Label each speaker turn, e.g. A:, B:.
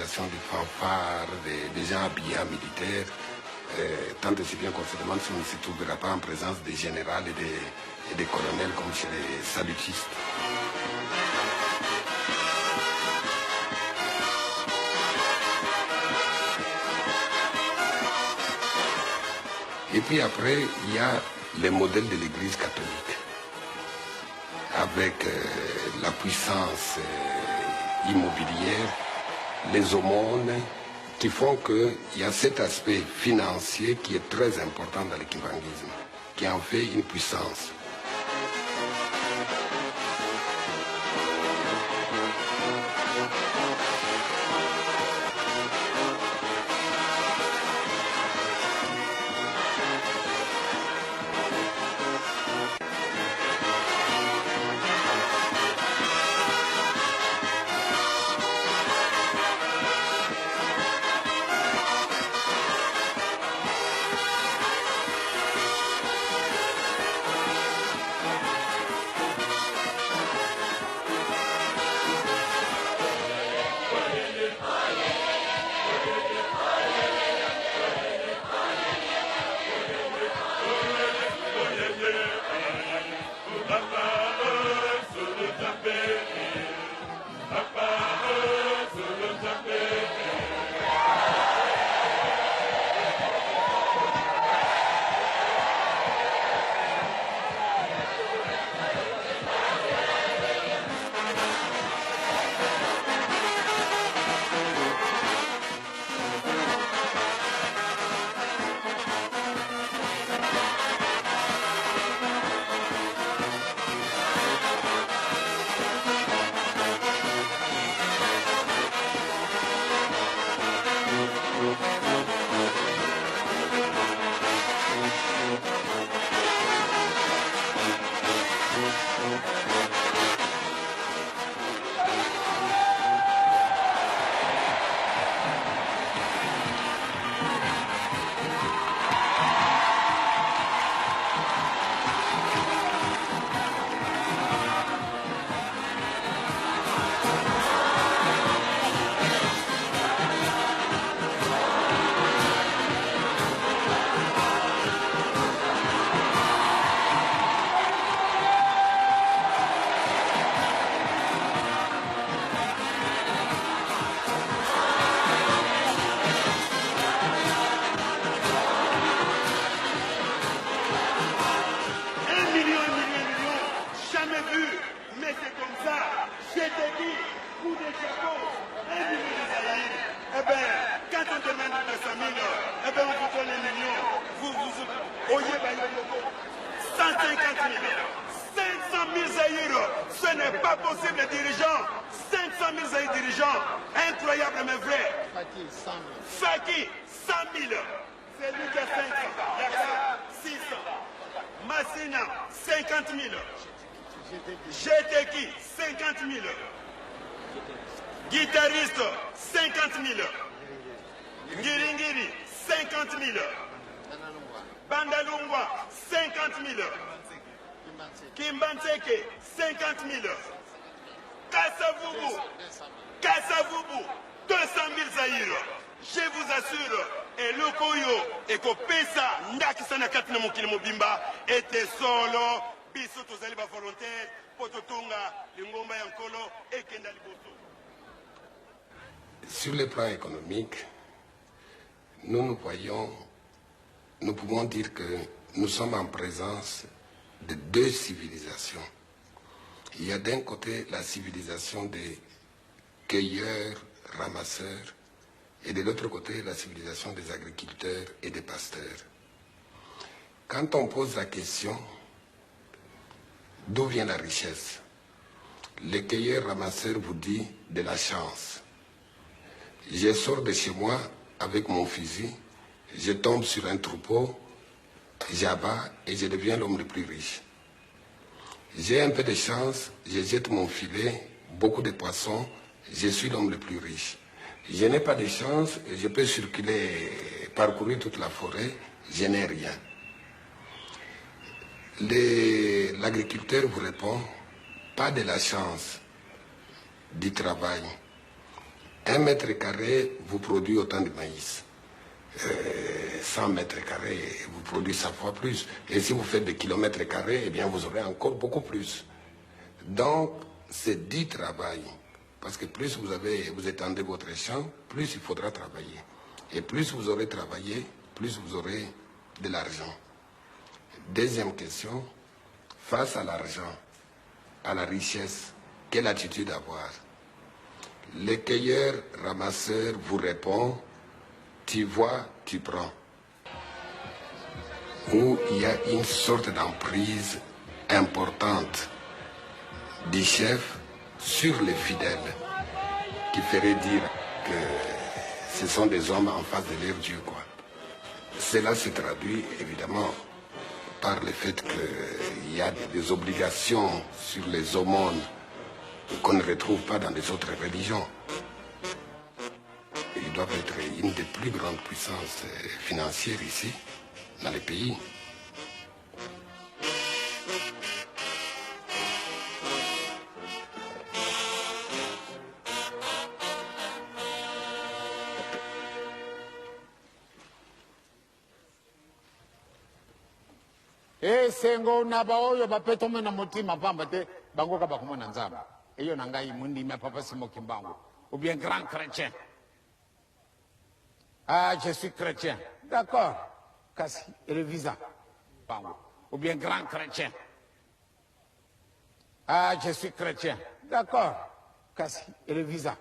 A: l'utilisation des fanfares, des gens habillés en militaire, tant et si bien qu'on se demande si on ne se trouvera pas en présence des généraux et des colonels comme chez les salutistes. Et puis après, il y a les modèles de l'Église catholique, avec la puissance immobilière, les aumônes, qui font qu'il y a cet aspect financier qui est très important dans l'équivangisme, qui en fait une puissance. Sur le plan économique, nous pouvons dire que nous sommes en présence de deux civilisations. Il y a d'un côté la civilisation des cueilleurs, ramasseurs, et de l'autre côté la civilisation des agriculteurs et des pasteurs. Quand on pose la question d'où vient la richesse, le cueilleur-ramasseur vous dit de la chance. Je sors de chez moi avec mon fusil, je tombe sur un troupeau, j'abats et je deviens l'homme le plus riche. J'ai un peu de chance, je jette mon filet, beaucoup de poissons, je suis l'homme le plus riche. Je n'ai pas de chance, je peux circuler, parcourir toute la forêt, je n'ai rien. L'agriculteur vous répond, pas de la chance, du travail. 1 mètre carré vous produit autant de maïs. 100 mètres carrés vous produit 100 fois plus. Et si vous faites des kilomètres carrés, eh bien vous aurez encore beaucoup plus. Donc, c'est du travail. Parce que plus vous étendez votre champ, plus il faudra travailler. Et plus vous aurez travaillé, plus vous aurez de l'argent. Deuxième question, face à l'argent, à la richesse, quelle attitude avoir? Le cueilleur ramasseur vous répond, tu vois, tu prends. Où il y a une sorte d'emprise importante du chef sur les fidèles, qui ferait dire que ce sont des hommes en face de leur Dieu, quoi. Cela se traduit évidemment par le fait qu'il y a des obligations sur les aumônes qu'on ne retrouve pas dans les autres religions. Ils doivent être une des plus grandes puissances financières ici, dans les pays.
B: Sengo na baoyo bapeto mena motima pamba te bango ka bakumona nzamba eyo nangai mundi ma papa Simo Kimbangu ou bien grand chrétien. Ah, je suis chrétien. D'accord. Kasi et le visa bango ou bien grand chrétien. Ah, je suis chrétien. D'accord. Kasi et le visa